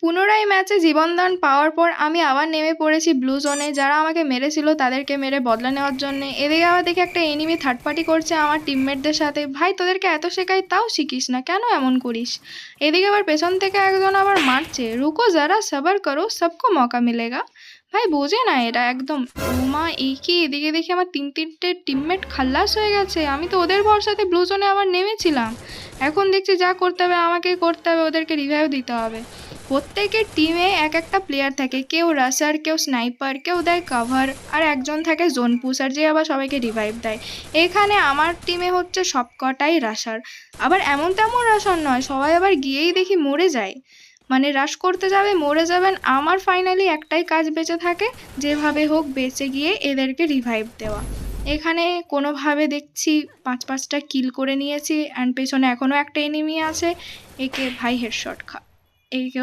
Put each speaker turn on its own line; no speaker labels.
পুনরায় ম্যাচে জীবনদান পাওয়ার পর আমি আবার নেমে পড়েছি ব্লু জোনে। যারা আমাকে মেরেছিল তাদেরকে মেরে বদলা নেওয়ার জন্যে। এদিকে আবার দেখি একটা এনিমি থার্ড পার্টি করছে আমার টিমমেটদের সাথে। ভাই তোদেরকে এত শেখাই তাও শিখিস না, কেন এমন করিস? এদিকে আবার পেছন থেকে একজন আবার মারছে, রুকো যারা সবার করো সবকো মৌকা মিলেগা। ভাই বোঝে না এরা একদম। ওমা এই কি, এদিকে দেখি আমার তিনটে টিমমেট খাল্লাস হয়ে গেছে। আমি তো ওদের ভরসাতে ব্লু জোনে আবার নেমেছিলাম। এখন দেখছি যা করতে হবে আমাকে করতে হবে, ওদেরকে রিভাইভ দিতে হবে। প্রত্যেকের টিমে এক একটা প্লেয়ার থাকে, কেউ রাশার, কেউ স্নাইপার, কেউ দেয় কাভার, আর একজন থাকে জোন পুশার যে আবার সবাইকে রিভাইভ দেয়। এখানে আমার টিমে হচ্ছে সবকটাই রাশার, আবার এমন তেমন রাশার নয়, সবাই আবার গিয়েই দেখি মরে যায়। মানে রাশ করতে যাবে মরে যাবেন। আমার ফাইনালি একটাই কাজ বেঁচে থাকে, যেভাবে হোক বেঁচে গিয়ে এদেরকে রিভাইভ দেওয়া। এখানে কোনোভাবে দেখছি 5-5টা কিল করে নিয়েছি, অ্যান্ড পেছনে এখনও একটা এনিমি আছে। একে ভাই হেডশট খা, একে